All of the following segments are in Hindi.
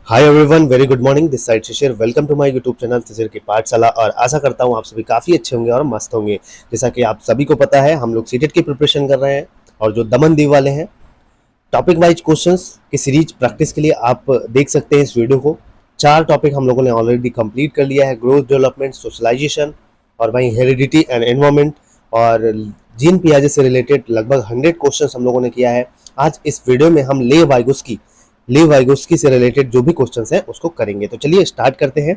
Hi everyone, very good morning. This side Shishir, welcome to my YouTube channel Shishir की पाठशाला। और आशा करता हूँ आप सभी काफ़ी अच्छे होंगे और मस्त होंगे। जैसा कि आप सभी को पता है, हम लोग सीटेट की प्रिपरेशन कर रहे हैं और जो दमन दीव वाले हैं, टॉपिक वाइज क्वेश्चंस की सीरीज प्रैक्टिस के लिए आप देख सकते हैं इस वीडियो को। 4 टॉपिक हम लोगों ने ऑलरेडी कंप्लीट कर लिया है: ग्रोथ, डेवलपमेंट, सोशलाइजेशन और वहीं हेरिडिटी एंड एनवायरमेंट। और जीन पियाजे से रिलेटेड लगभग 100 क्वेश्चंस हम लोगों ने किया है। आज इस वीडियो में हम लेव वाइगोस्की से रिलेटेड जो भी क्वेश्चंस हैं उसको करेंगे। तो चलिए स्टार्ट करते हैं।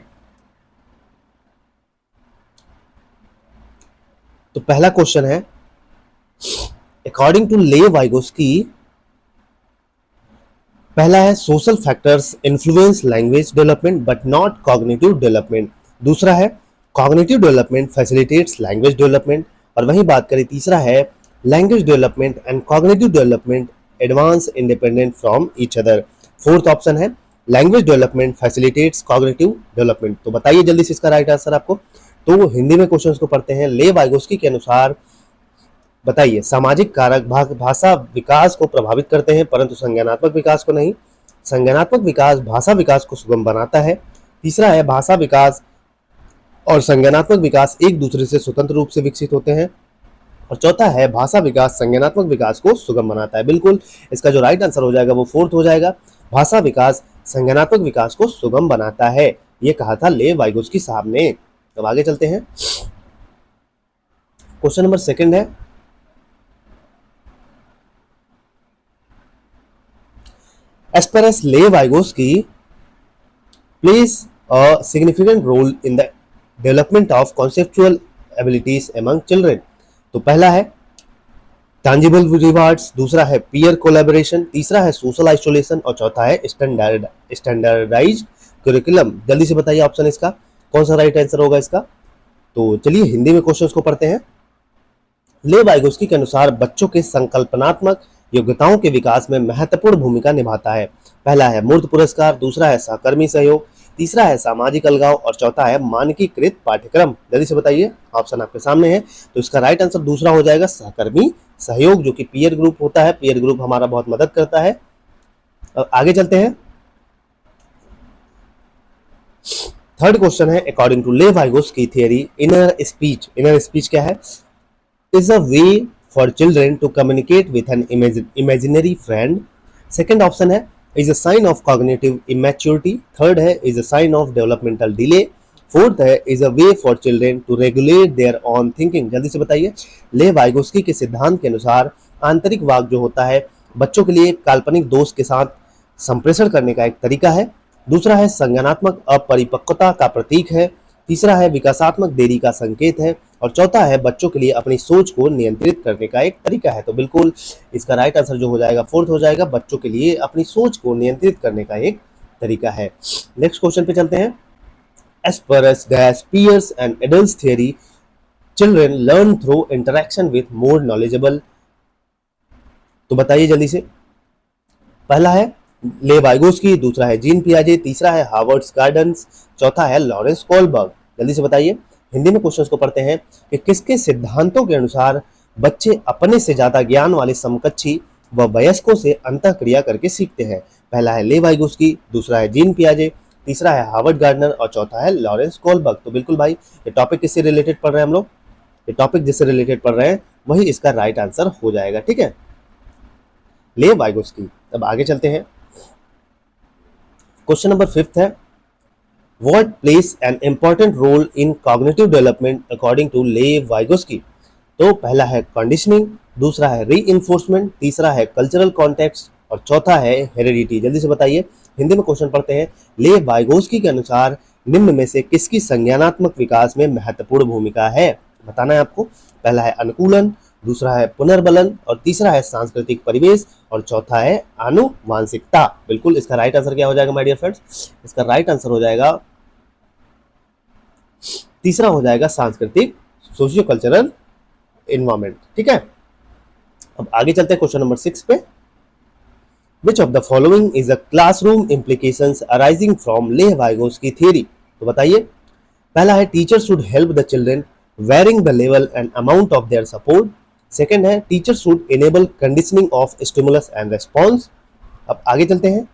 तो पहला क्वेश्चन है, अकॉर्डिंग टू लेव वाइगोस्की, पहला है social factors influence language development but not cognitive development. दूसरा है cognitive development facilitates language development. और वहीं बात करें, तीसरा है language development and cognitive development advance independent from each other. Fourth option है language development facilitates cognitive development. तो बताइए जल्दी से इसका राइट आंसर आपको। तो हिंदी में क्वेश्चन को पढ़ते हैं। लेव वाइगोस्की के अनुसार बताइए, सामाजिक कारक भाषा विकास को प्रभावित करते हैं परंतु संज्ञानात्मक विकास को नहीं। संज्ञानात्मक विकास भाषा विकास को सुगम बनाता है। तीसरा है भाषा विकास और संज्ञानात्मक विकास एक दूसरे से स्वतंत्र रूप से विकसित होते हैं। और चौथा है भाषा विकास संज्ञानात्मक विकास को सुगम बनाता है। बिल्कुल, इसका जो राइट आंसर हो जाएगा वो फोर्थ हो जाएगा। भाषा विकास संज्ञानात्मक विकास को सुगम बनाता है, ये कहा था लेव वाइगोस्की साहब ने। अब आगे चलते हैं। क्वेश्चन नंबर सेकंड है, as far as Lev Vygotsky plays a significant role in the development of conceptual abilities among children। तो पहला है tangible rewards, दूसरा है peer collaboration, तीसरा है social isolation और चौथा है standardized curriculum। जल्दी से बताइए ऑप्शन इसका कौन सा राइट आंसर होगा इसका। तो चलिए हिंदी में क्वेश्चन को पढ़ते हैं। लेव वाइगोस्की के अनुसार बच्चों के संकल्पनात्मक योग्यताओं के विकास में महत्वपूर्ण भूमिका निभाता है। पहला है मूर्त पुरस्कार, दूसरा है सहकर्मी सहयोग, तीसरा है सामाजिक अलगाव और चौथा है मानकीकृत पाठ्यक्रम। जल्दी से बताइए, ऑप्शन आपके सामने है। तो इसका राइट आंसर दूसरा हो जाएगा, सहकर्मी सहयोग, जो कि पीयर ग्रुप होता है। पीयर ग्रुप हमारा बहुत मदद करता है। अब आगे चलते हैं। थर्ड क्वेश्चन है, according to Lev Vygotsky theory, inner speech क्या है? is a way for children to communicate with an imaginary friend। second option है is a sign of cognitive immaturity। third है is a sign of developmental delay। fourth है is a way for children to regulate their own thinking। जल्दी से बताइए। लेव वाइगोस्की के सिद्धांत के अनुसार आंतरिक वाक जो होता है बच्चों के लिए काल्पनिक दोष के साथ संप्रेषण करने का एक तरीका है। दूसरा है संज्ञानात्मक अपरिपक्वता का प्रतीक है। तीसरा है विकासात्मक देरी का संकेत है और चौथा है बच्चों के लिए अपनी सोच को नियंत्रित करने का एक तरीका है। तो बिल्कुल इसका राइट आंसर जो हो जाएगा फोर्थ हो जाएगा, बच्चों के लिए अपनी सोच को नियंत्रित करने का एक तरीका है। नेक्स्ट क्वेश्चन पे चलते हैं। एज पर age peers and adults theory, children learn through interaction with more knowledgeable। तो बताइए जल्दी से। पहला है लेव वाइगोस्की, दूसरा है जीन पियाजे, तीसरा है हार्वर्ड गार्डन्स, चौथा है लॉरेंस कोलबर्ग। जल्दी से बताइए। हिंदी में क्वेश्चंस को पढ़ते हैं कि किसके सिद्धांतों के अनुसार बच्चे अपने से ज्यादा ज्ञान वाले समकक्षी व वयस्कों से अंतःक्रिया करके सीखते हैं। पहला है लेव वाइगोस्की, दूसरा है जीन पियाजे, तीसरा है हार्वर्ड गार्डनर और चौथा है लॉरेंस कोलबर्ग। तो बिल्कुल भाई, ये टॉपिक किससे रिलेटेड पढ़ रहे हैं हम लोग? ये टॉपिक जिससे रिलेटेड पढ़ रहे हैं वही इसका राइट आंसर हो जाएगा। ठीक है, लेव वाइगोस्की। अब आगे चलते हैं। क्वेश्चन नंबर फिफ्थ है, What plays an important role in cognitive development according to Lev Vygotsky। तो पहला है कंडीशनिंग, दूसरा है रीइंफोर्समेंट, तीसरा है कल्चरल कॉन्टेक्स्ट और चौथा है हेरिडिटी। जल्दी से बताइए। हिंदी में क्वेश्चन पढ़ते हैं। लेव वाइगोस्की के अनुसार निम्न में से किसकी संज्ञानात्मक विकास में महत्वपूर्ण भूमिका है? बताना है आपको। पहला है अनुकूलन, दूसरा है पुनर्बलन और तीसरा है सांस्कृतिक परिवेश और चौथा है आनुवांशिकता। बिल्कुल, इसका राइट आंसर क्या हो जाएगा माय डियर फ्रेंड्स? इसका राइट आंसर हो जाएगा तीसरा हो जाएगा सांस्कृतिक, सोशियो कल्चरल एनवायरमेंट। ठीक है, अब आगे चलते हैं क्वेश्चन नंबर 6 पे। Which of the following is a classroom implications arising from Lev Vygotsky theory. तो बताइए। पहला है teacher should help the children varying the level and amount of their support. Second है teacher should enable conditioning of stimulus and response. अब आगे चलते हैं।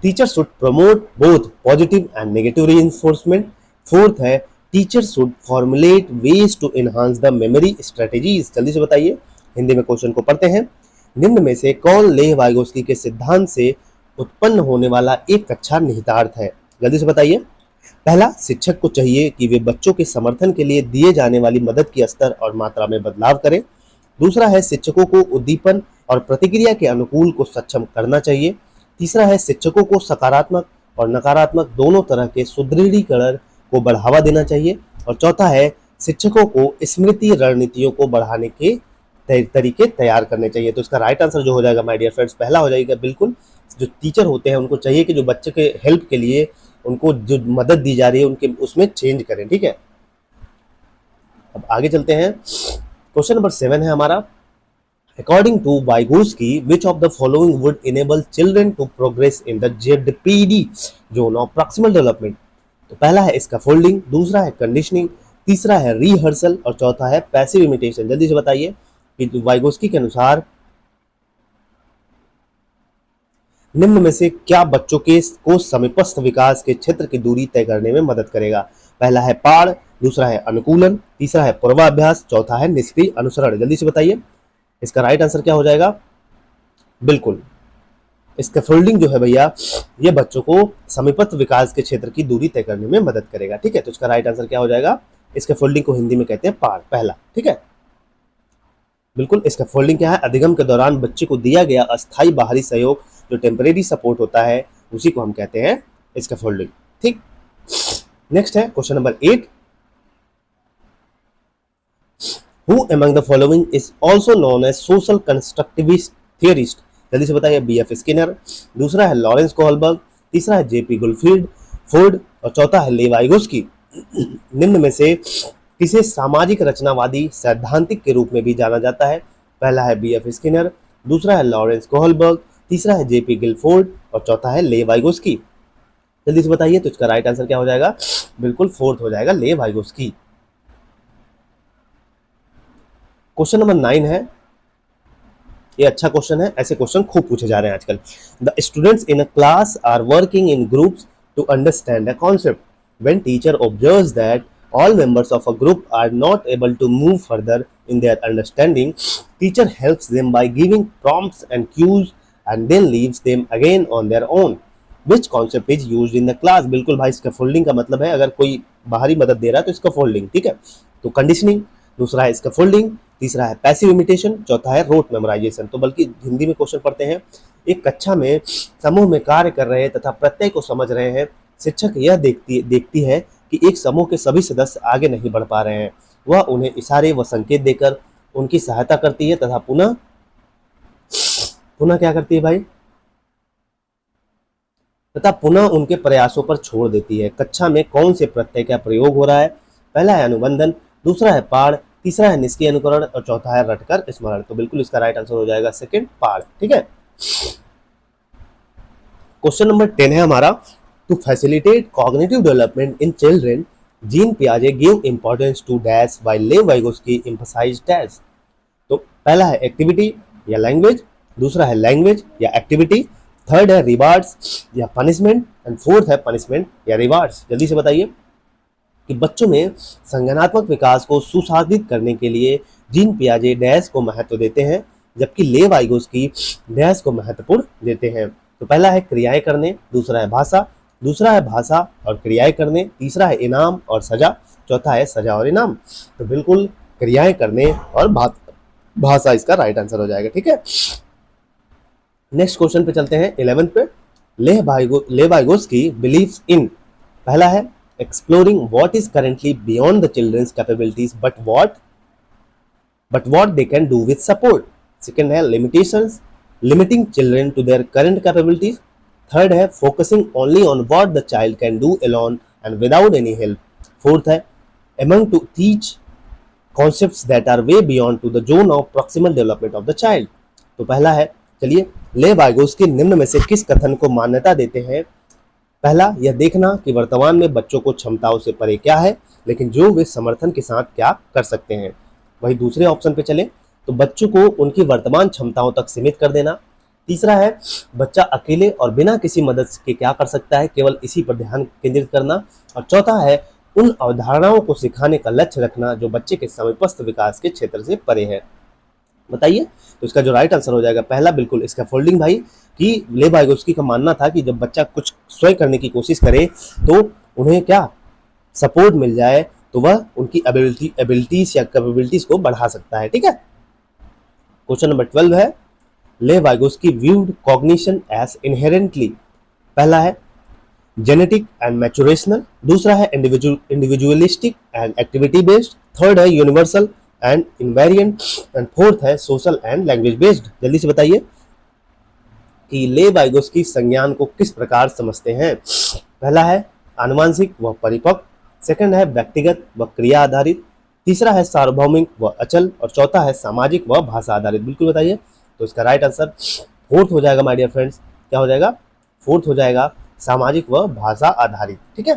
Teacher should promote both positive and negative reinforcement. Fourth है teacher should formulate ways to enhance the memory strategies. जल्दी से बताइए, हिंदी में क्वेश्चन को पढ़ते हैं। निम्न में से कौन लेह वाइगोस्की के सिद्धांत से उत्पन्न होने वाला एक अच्छा निहितार्थ है? जल्दी से बताइए। पहला, शिक्षक को चाहिए कि वे बच्चों के समर्थन के लिए दिए जाने वाली मदद की स्तर और मात्रा में बदलाव करें। दूसरा है शिक्षकों को उद्दीपन और प्रतिक्रिया के अनुकूल को सक्षम करना चाहिए। तीसरा है शिक्षकों को सकारात्मक और नकारात्मक दोनों तरह के सुदृढ़ीकरण को बढ़ावा देना चाहिए। और चौथा है शिक्षकों को स्मृति रणनीतियों को बढ़ाने के तरीके तैयार करने चाहिए। तो इसका राइट आंसर जो हो जाएगा माय डियर फ्रेंड्स, पहला हो जाएगा बिल्कुल। जो टीचर होते हैं उनको चाहिए कि जो बच्चे के हेल्प के लिए उनको जो मदद दी जा रही है उनके उसमें चेंज करें। ठीक है, अब आगे चलते हैं। क्वेश्चन नंबर 7 है हमारा, according to Vygotsky which of the following would enable children to progress in the ZPD zone of proximal development. तो पहला है स्कैफोल्डिंग, दूसरा है कंडीशनिंग, तीसरा है रिहर्सल और चौथा है पैसिव इमिटेशन। जल्दी से बताइए कि वाइगोस्की के अनुसार निम्न में से क्या बच्चों के को समीपस्थ विकास के क्षेत्र की दूरी तय करने में मदद करेगा? पहला है पाड़, दूसरा है अनुकूलन, तीसरा है पूर्वाभ्यास, चौथा है निष्क्रिय अनुसरण। जल्दी से बताइए, इसका राइट आंसर क्या हो जाएगा? बिल्कुल स्कैफोल्डिंग जो है भैया, ये बच्चों को समीपस्थ विकास के क्षेत्र की दूरी तय करने में मदद करेगा। ठीक है, तो इसका राइट आंसर क्या हो जाएगा? स्कैफोल्डिंग को हिंदी में कहते हैं पाड़, पहला। ठीक है, बिल्कुल। स्कैफोल्डिंग क्या है? अधिगम के दौरान बच्चे को दिया गया अस्थायी बाहरी सहयोग, जो टेम्परेरी सपोर्ट होता है, उसी को हम कहते हैं स्कैफोल्डिंग। ठीक, नेक्स्ट है question number 8, who among the following is also known as social constructivist theorist? जल्दी से बताइए। BF स्किनर, दूसरा है लॉरेंस कोहलबर्ग, तीसरा है JP गुलफील्ड फोर्ड और चौथा है लेव वाइगोस्की। निम्न में से किसे सामाजिक रचनावादी सैद्धांतिक के रूप में भी जाना जाता है? पहला है BF स्किनर, दूसरा है लॉरेंस कोहलबर्ग, तीसरा है JP गिलफोर्ड और चौथा है लेव वाइगोस्की। जल्दी से बताइए, तो इसका राइट आंसर क्या हो जाएगा? बिल्कुल फोर्थ हो जाएगा, लेव वाइगोस्की। क्वेश्चन नंबर 9 है, ये अच्छा क्वेश्चन है, ऐसे क्वेश्चन खूब पूछे जा रहे हैं आजकल। The students in a class are working in groups to understand a concept. When teacher observes that all members of a group are not able to move further in their understanding, teacher helps them by giving prompts and cues and then leaves them again on their own. Which concept is used in the class? बिल्कुल भाई, स्कैफोल्डिंग का मतलब है अगर कोई बाहरी मदद दे रहा है तो स्कैफोल्डिंग। ठीक है, तो कंडीशनिंग, दूसरा है स्कैफोल्डिंग, तीसरा है पैसिव इमिटेशन, चौथा है रोट मेमोराइजेशन। तो बल्कि हिंदी में क्वेश्चन पढ़ते हैं। एक कक्षा में समूह में कार्य कर रहे तथा प्रत्यय को समझ रहे हैं। शिक्षक यह देखती है कि एक समूह के सभी सदस्य आगे नहीं बढ़ पा रहे हैं। वह उन्हें इशारे व संकेत देकर उनकी सहायता करती है तथा पुनः क्या करती है भाई? तथा पुनः उनके प्रयासों पर छोड़ देती है। कक्षा में कौन से प्रत्यय का प्रयोग हो रहा है? पहला है अनुबंधन, दूसरा है पाड़, तीसरा है निष्क्रिय अनुकरण और चौथा है रटकर स्मरण। तो बिल्कुल इसका राइट आंसर हो जाएगा सेकंड, पाड़। ठीक है, क्वेश्चन नंबर 10 है हमारा, to facilitate cognitive development in children Jean पियाजे give importance to dash while Lev Vygotsky emphasized dash. तो पहला है एक्टिविटी या लैंग्वेज, दूसरा है लैंग्वेज या एक्टिविटी, थर्ड है रिवार्ड्स या पनिशमेंट एंड फोर्थ है पनिशमेंट या रिवार्ड्स। जल्दी से बताइए कि बच्चों में संज्ञानात्मक विकास को सुसाधित करने के लिए जीन पियाजे डैश को महत्व देते हैं, जबकि लेव वाइगोस्की डैश को महत्वपूर्ण देते हैं। तो पहला है क्रियाएं करने, दूसरा है भाषा, दूसरा है भाषा और क्रियाएं करने, तीसरा है इनाम और सजा, चौथा है सजा और इनाम। तो बिल्कुल क्रियाएं करने और भाषा इसका राइट आंसर हो जाएगा। ठीक है, नेक्स्ट क्वेश्चन पे चलते हैं 11 पे। लेव वाइगोस्की बिलीव्स इन, पहला है exploring what is currently beyond the children's capabilities but what they can do with support. Second है limitations, limiting children to their current capabilities. Third है focusing only on what the child can do alone and without any help. Fourth है aiming to teach concepts that are way beyond to the zone of proximal development of the child. तो पहला है, चलिए, लेव वाइगोस्की निम्न में से किस कथन को मान्यता देते हैं? पहला, यह देखना कि वर्तमान में बच्चों को क्षमताओं से परे क्या है, लेकिन जो वे समर्थन के साथ क्या कर सकते हैं। वही दूसरे ऑप्शन पे चले तो बच्चों को उनकी वर्तमान क्षमताओं तक सीमित कर देना, तीसरा है बच्चा अकेले और बिना किसी मदद के क्या कर सकता है, केवल इसी पर ध्यान केंद्रित करना। और चौथा है उन अवधारणाओं को सिखाने का लक्ष्य रखना जो बच्चे के समीपस्थ विकास के क्षेत्र से परे है। बताइए, तो इसका जो राइट आंसर हो जाएगा पहला, बिल्कुल स्कैफोल्डिंग भाई। कि लेव वाइगोस्की का मानना था कि जब बच्चा कुछ स्वयं करने की कोशिश करे तो उन्हें क्या सपोर्ट मिल जाए तो वह उनकी एबिलिटीज या कैपेबिलिटीज को बढ़ा सकता है। ठीक है, क्वेश्चन नंबर 12 है Lev Vygotsky viewed cognition as inherently. पहला है जेनेटिक एंड मैचुरेशनल, दूसरा है individualistic and activity based, third है universal and invariant, and fourth है सोशल एंड लैंग्वेज बेस्ड। जल्दी से बताइए कि लेव वाइगोस्की संज्ञान को किस प्रकार समझते हैं। पहला है आनुवांशिक व परिपक्व, सेकंड है व्यक्तिगत व क्रिया आधारित, तीसरा है सार्वभौमिक व अचल, और चौथा है सामाजिक व भाषा आधारित। बिल्कुल बताइए, तो इसका राइट आंसर फोर्थ हो जाएगा माय डियर फ्रेंड्स। क्या हो जाएगा? फोर्थ हो जाएगा सामाजिक व भाषा आधारित। ठीक है,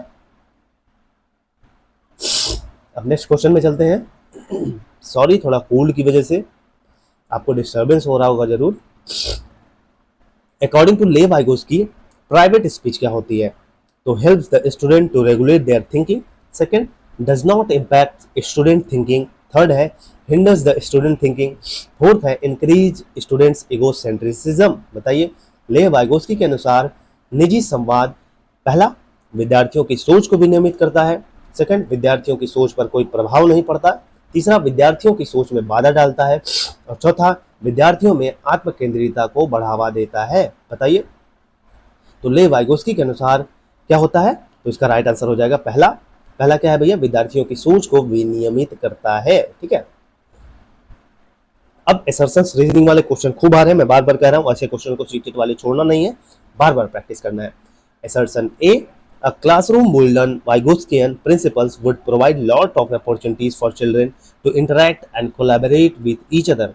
अब नेक्स्ट क्वेश्चन में चलते हैं। सॉरी, थोड़ा कोल्ड की वजह से आपको डिस्टर्बेंस हो रहा होगा जरूर। According to Lev Vygotsky private speech क्या होती है? तो helps the student to regulate their thinking, second does not impact student thinking, third है hinders the student thinking, fourth है इंक्रीज स्टूडेंट्स इगोसेंट्रिसिज्म। बताइए, लेव वाइगोस्की के अनुसार निजी संवाद पहला विद्यार्थियों की सोच को विनियमित करता है, सेकंड विद्यार्थियों की सोच पर कोई प्रभाव नहीं पड़ता, तीसरा विद्यार्थियों की सोच में बाधा डालता है, और चौथा विद्यार्थियों में आत्म केंद्रितता को बढ़ावा देता है। बताइए, तो लेव वाइगोस्की के अनुसार क्या होता है? तो इसका राइट आंसर हो जाएगा पहला। पहला क्या है भैया? विद्यार्थियों की सोच को विनियमित करता है। ठीक है, अब असर्शंस रीजनिंग वाले क्वेश्चन खूब आ रहे हैं, मैं बार बार कह रहा हूं, ऐसे क्वेश्चन को सीटेट वाले छोड़ना नहीं है, बार बार प्रैक्टिस करना है। Assertion A, a classroom will learn Vygotskian principles would provide lot of opportunities for children to interact and collaborate with each other.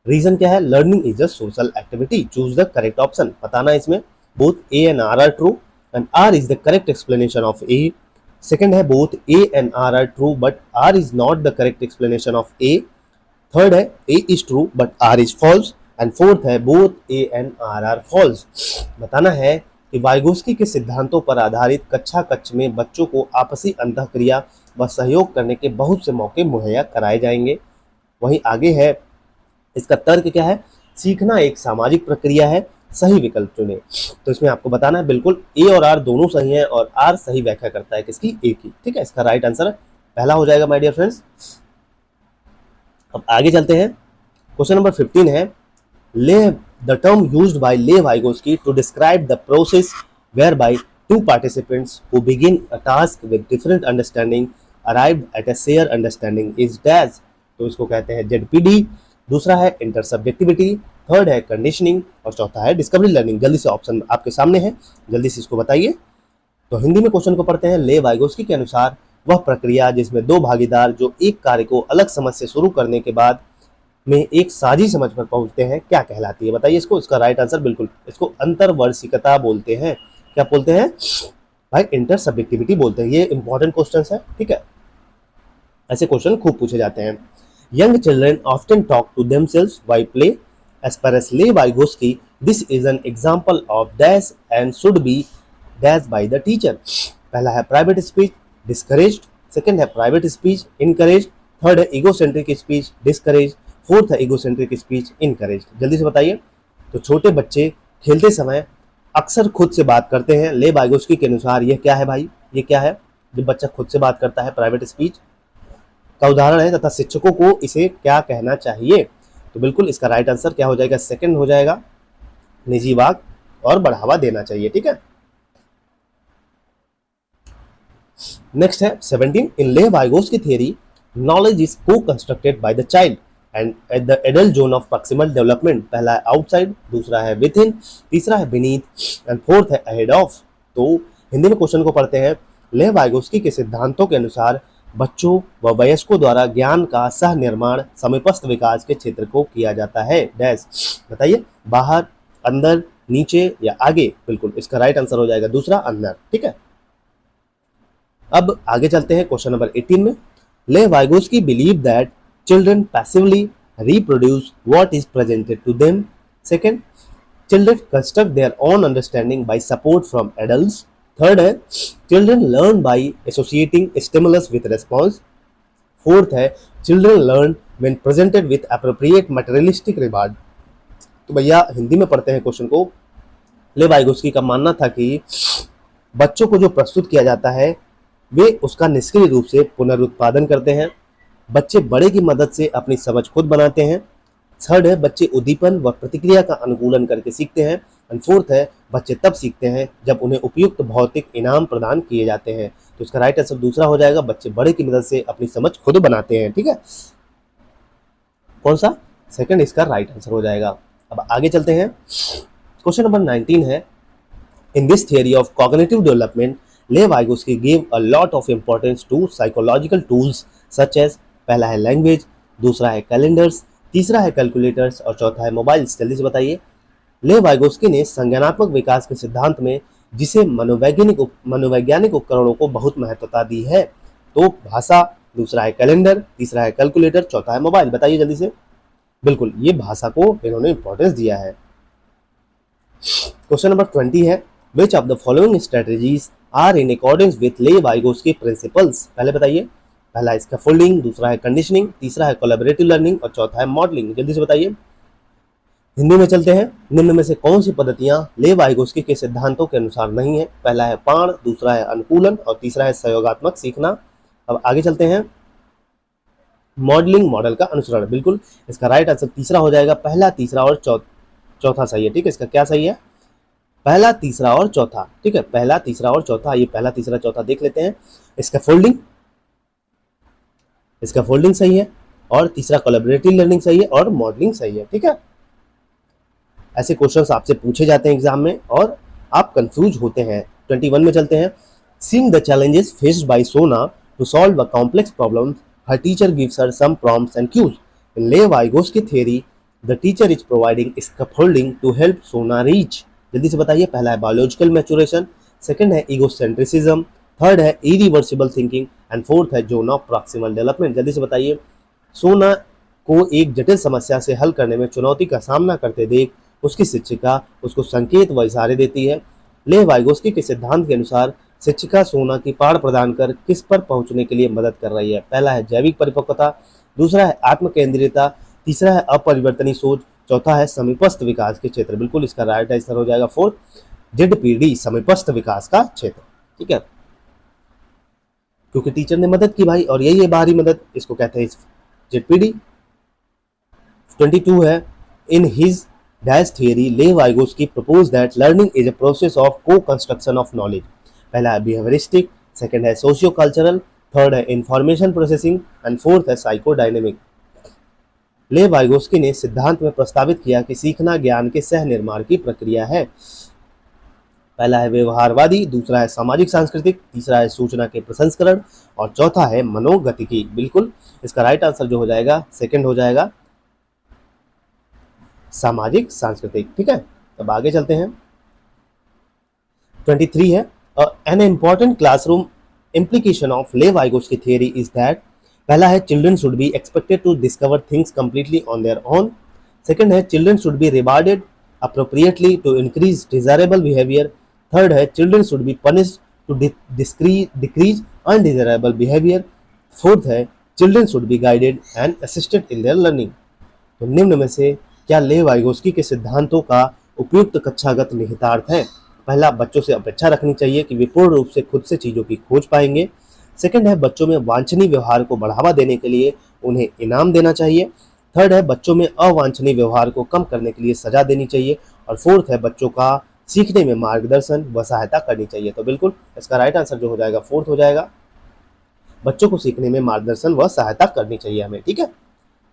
Reason क्या है? Learning is a social activity, choose the correct option. बताना इसमें both A and R true and R is the correct explanation of A. Second है both A and R true but R is not the correct explanation of A. Third है A is true but R is false, and fourth है both A and R false. बताना है कि वाइगोस्की के सिद्धांतों पर आधारित कक्षा कक्ष में बच्चों को आपसी अंतःक्रिया व सहयोग करने के बहुत से मौके मुहैया कराए जाएंगे। वहीं आगे है इसका तर्क क्या है? सीखना एक सामाजिक प्रक्रिया है, सही विकल्प चुने। तो इसमें आपको बताना है बिल्कुल ए और आर दोनों सही हैं और आर सही व्याख्या करता है किसकी? ए की। ठीक है, इसका राइट आंसर पहला हो जाएगा माय डियर फ्रेंड्स। अब आगे चलते हैं, क्वेश्चन नंबर 15 है ले the term used by Lev Vygotsky to describe the process whereby two participants who begin a task with different understanding arrived at a shared understanding is dash। तो इसको कहते हैं ZPD, दूसरा है इंटरसब्जेक्टिविटी, थर्ड है कंडीशनिंग, और चौथा है डिस्कवरी लर्निंग। जल्दी से ऑप्शन आपके सामने है, जल्दी से इसको बताइए। तो हिंदी में क्वेश्चन को पढ़ते हैं। लेव वाइगोस्की के अनुसार वह प्रक्रिया जिसमें दो भागीदार जो एक कार्य को अलग समझ से शुरू करने के बाद में एक साझी समझ पर पहुंचते हैं क्या कहलाती है? बताइए इसको। इसका राइट आंसर बिल्कुल इसको अंतरवर्षिकता बोलते हैं। क्या बोलते हैं भाई? इंटरसब्जेक्टिविटी बोलते हैं। ये इंपॉर्टेंट क्वेश्चन है। ठीक है, ऐसे क्वेश्चन खूब पूछे जाते हैं। Young children often talk to themselves while play as पर as Lev Vygotsky this is an example of dash and should be dash by the teacher. पहला है प्राइवेट स्पीच डिस्करेज्ड, सेकंड है प्राइवेट स्पीच इनकरेज्ड, थर्ड है इगोसेंट्रिक स्पीच डिस्करेज्ड, फोर्थ है इगोसेंट्रिक स्पीच इनकरेज्ड। जल्दी से बताइए। तो छोटे बच्चे खेलते समय अक्सर खुद से बात करते हैं। लेव वाइगोस्की के अनुसार यह क्या है भाई? ये क्या है? जब बच्चा खुद से बात करता है, प्राइवेट स्पीच का उदाहरण है, तथा शिक्षकों को इसे क्या कहना चाहिए? तो बिल्कुल इसका राइट आंसर क्या हो जाएगा? सेकंड हो जाएगा, निजी वाक और बढ़ावा देना चाहिए। ठीक है, नेक्स्ट है 17 इन Lev Vygotsky theory knowledge is को constructed by the child and at the adult zone of proximal development. पहला है आउटसाइड, दूसरा है विद इन, तीसरा है बीनीथ, एंड फोर्थ है अहेड ऑफ। तो हिंदी में क्वेश्चन को पढ़ते हैं। लेव वाइगोस्की के सिद्धांतों के अनुसार बच्चों व वयस्कों द्वारा ज्ञान का सह निर्माण समीपस्थ विकास के क्षेत्र को किया जाता है डैश। बताइए, बाहर, अंदर, नीचे या आगे? बिल्कुल इसका राइट आंसर हो जाएगा दूसरा, अंदर। ठीक है, अब आगे चलते हैं क्वेश्चन नंबर 18 में। Lev Vygotsky believe that children passively reproduce what is presented to them. Second, children construct their own understanding by support from adults. Third है children learn by associating stimulus with response. Fourth है children learn when presented with appropriate materialistic reward. तो भैया हिंदी में पढ़ते हैं क्वेश्चन को। लेव वाइगोस्की का मानना था कि बच्चों को जो प्रस्तुत किया जाता है वे उसका निष्क्रिय रूप से पुनरुत्पादन करते हैं। बच्चे बड़े की मदद से अपनी समझ खुद बनाते हैं। थर्ड है बच्चे उद्दीपन व प्रतिक्रिया का अनुकूलन करके सीखते हैं। एंड फोर्थ है बच्चे तब सीखते हैं जब उन्हें उपयुक्त भौतिक इनाम प्रदान किए जाते हैं। तो इसका राइट आंसर दूसरा हो जाएगा, बच्चे बड़े की मदद से अपनी समझ खुद बनाते हैं। ठीक है, कौन सा? सेकंड इसका राइट आंसर हो जाएगा। अब आगे चलते हैं। क्वेश्चन नंबर 19 है, in this theory of cognitive development Lev Vygotsky give a lot of importance to psychological tools such as. पहला है लैंग्वेज, दूसरा है कैलेंडर्स, तीसरा है कैलकुलेटर्स और चौथा है मोबाइल्स। जल्दी से बताइए। लेव वाइगोस्की ने संज्ञानात्मक विकास के सिद्धांत में जिसे मनोवैज्ञानिक उपकरणों को बहुत महत्वता दी है। तो भाषा, दूसरा है कैलेंडर, तीसरा है कैलकुलेटर, चौथा है मोबाइल। बताइए जल्दी से। बिल्कुल, ये भाषा को इन्होंने इंपॉर्टेंस दिया है। क्वेश्चन नंबर 20 है, which of the following strategies are in accordance with Lev Vygotsky principles. पहले बताइए। पहला है स्कैफोल्डिंग, दूसरा है कंडीशनिंग, तीसरा है कोलैबोरेटिव लर्निंग और चौथा है मॉडलिंग। जल्दी से बताइए। हिंदी में चलते हैं। निम्न में से कौन सी पद्धतियां लेव वाइगोस्की के सिद्धांतों के अनुसार नहीं है? पहला है पाण, दूसरा है अनुकूलन और तीसरा है सहयोगात्मक सीखना। अब आगे चलते हैं। मॉडलिंग, मॉडल का अनुसरण। बिल्कुल, इसका राइट आंसर तीसरा हो जाएगा। पहला, तीसरा और चौथा सही है। ठीक है, इसका क्या सही है? पहला, तीसरा और चौथा। ठीक है, पहला, तीसरा और चौथा। ये पहला, तीसरा, चौथा देख लेते हैं। स्कैफोल्डिंग, स्कैफोल्डिंग सही है और तीसरा कोलैबोरेटिव लर्निंग सही है और मॉडलिंग सही है। ठीक है, ऐसे क्वेश्चंस आपसे पूछे जाते हैं एग्जाम में और आप कंफ्यूज होते हैं। 21 में चलते हैं। Seeing the challenges faced by Sona to solve a complex problem, her teacher gives her some prompts and cues. In Lev Vygotsky theory the teacher is providing scaffolding to help Sona reach. जल्दी से बताइए। पहला है बायोलॉजिकल मैचुरेशन, सेकंड है ईगोसेंट्रिसिज्म, थर्ड है इरिवर्सिबल थिंकिंग एंड फोर्थ है जोन ऑफ प्रॉक्सिमल डेवलपमेंट। जल्दी से बताइए। सोना को एक जटिल समस्या से हल करने में चुनौती का सामना करते देख उसकी शिक्षिका उसको संकेत व इशारे देती है। लेव वाइगोस्की के सिद्धांत के अनुसार शिक्षिका सोना की पाठ प्रदान कर किस पर पहुंचने के लिए मदद कर रही है? पहला है जैविक परिपक्वता, दूसरा है आत्म केंद्रियता, तीसरा है अपरिवर्तनीय सोच, चौथा है समीपस्थ विकास के क्षेत्र। बिल्कुल, इसका राइट आंसर हो जाएगा फोर्थ, जेडपीडी, समीपस्थ विकास का क्षेत्र। ठीक है, क्योंकि टीचर ने मदद की भाई और यही है बाहरी मदद, इसको कहते हैं जेडपीडी। 22 है, इन हिज डैश थियरी लेव Vygotsky propose that learning is a process of को कंस्ट्रक्शन ऑफ नॉलेज। पहला है बिहेवियरिस्टिक, सेकंड है सोशियो कल्चरल, थर्ड है इंफॉर्मेशन प्रोसेसिंग एंड फोर्थ है साइकोडायनेमिक। लेव वाइगोस्की ने सिद्धांत में प्रस्तावित किया कि सीखना ज्ञान के सह निर्माण की प्रक्रिया है। पहला है व्यवहारवादी, दूसरा है सामाजिक सांस्कृतिक, तीसरा है सूचना के प्रसंस्करण और चौथा है मनोगतिकी। बिल्कुल, इसका राइट आंसर जो हो जाएगा सेकंड हो जाएगा, सामाजिक सांस्कृतिक। ठीक है, अब आगे चलते हैं। 23 है, an important classroom implication of Lev Vygotsky theory is that पहला है children should be expected to discover things completely on their own, second है children should be rewarded appropriately to increase desirable behavior, third है children should be punished to decrease undesirable behavior, fourth है children should be guided and assisted in their learning। तो निम्न में से क्या लेव वाइगोस्की के सिद्धांतों का उपयुक्त कक्षागत निहितार्थ है? पहला, बच्चों से अपेक्षा रखनी चाहिए कि वे पूर्ण रूप से खुद से चीज़ों की खोज पाएंगे। सेकंड है बच्चों में वांछनीय व्यवहार को बढ़ावा देने के लिए उन्हें इनाम देना चाहिए। थर्ड है बच्चों में अवांछनीय व्यवहार को कम करने के लिए सजा देनी चाहिए और फोर्थ है बच्चों का सीखने में मार्गदर्शन व सहायता करनी चाहिए। तो बिल्कुल इसका राइट आंसर जो हो जाएगा फोर्थ हो जाएगा, बच्चों को सीखने में मार्गदर्शन व सहायता करनी चाहिए हमें। ठीक है,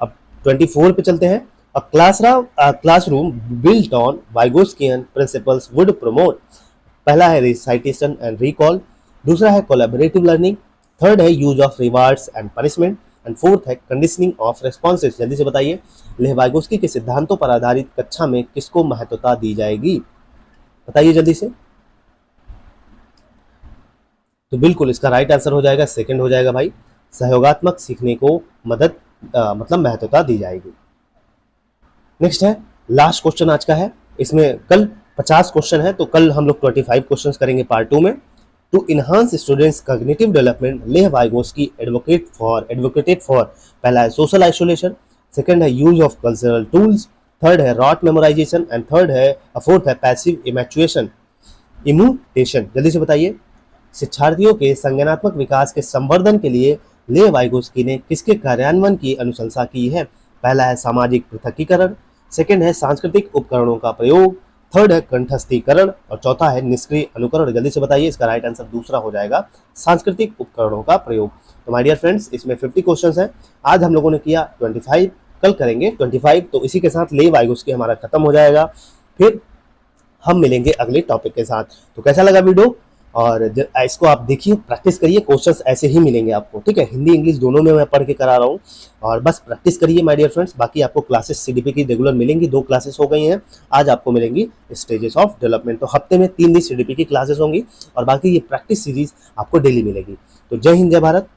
अब 24 पे चलते हैं। A classroom built on Vygotskian principles would promote, पहला है recitation and recall, दूसरा है collaborative learning, थर्ड है use of rewards and punishment and fourth है conditioning of responses। जल्दी से बताइए। लेव वाइगोस्की के सिद्धांतों पर आधारित कक्षा में किसको महत्वता दी जाएगी? बताइए जल्दी से। तो बिल्कुल इसका राइट आंसर हो जाएगा सेकंड हो जाएगा भाई, सहयोगात्मक सीखने को मतलब महत्वता दी जाएगी। नेक्स्ट है लास्ट क्वेश्चन आज का है, इसमें कल 50 क्वेश्चन है, तो कल हम लोग 25 क्वेश्चंस करेंगे पार्ट 2 में। To enhance students cognitive development, Lev Vygotsky advocated for, पहला है सोशल आइसोलेशन, सेकंड है use of cultural tools, third है रॉट मेमोराइजेशन एंड फोर्थ है पैसिव इम्यूटेशन। जल्दी से बताइए, शिक्षार्थियों के संज्ञानात्मक विकास के संवर्धन के लिए ले वाइगोस्की ने किसके कार्यान्वयन की अनुशंसा की है? पहला है सामाजिक पृथकीकरण, सेकंड है सांस्कृतिक उपकरणों का प्रयोग, थर्ड है कंठस्थीकरण और चौथा है निष्क्रिय अनुकरण। जल्दी से बताइए, इसका राइट आंसर दूसरा हो जाएगा, सांस्कृतिक उपकरणों का प्रयोग। तो माय डियर फ्रेंड्स, इसमें 50 क्वेश्चंस हैं। आज हम लोगों ने किया 25, कल करेंगे 25। तो इसी के साथ ले वाइगोस्की हमारा खत्म हो जाएगा। फिर हम मिलेंगे अगले टॉपिक के साथ। तो कैसा लगा वीडियो? और इसको आप देखिए, प्रैक्टिस करिए, क्वेश्चंस ऐसे ही मिलेंगे आपको, ठीक है। हिंदी इंग्लिश दोनों में मैं पढ़ के करा रहा हूँ, और बस प्रैक्टिस करिए माय डियर फ्रेंड्स। बाकी आपको क्लासेस सीडीपी की रेगुलर मिलेंगी, 2 क्लासेस हो गई हैं। आज आपको मिलेंगी स्टेजेस ऑफ डेवलपमेंट। तो हफ्ते में 3 दिन सीडीपी की क्लासेस होंगी, और बाकी ये प्रैक्टिस सीरीज आपको डेली मिलेगी। तो जय हिंद, जय भारत।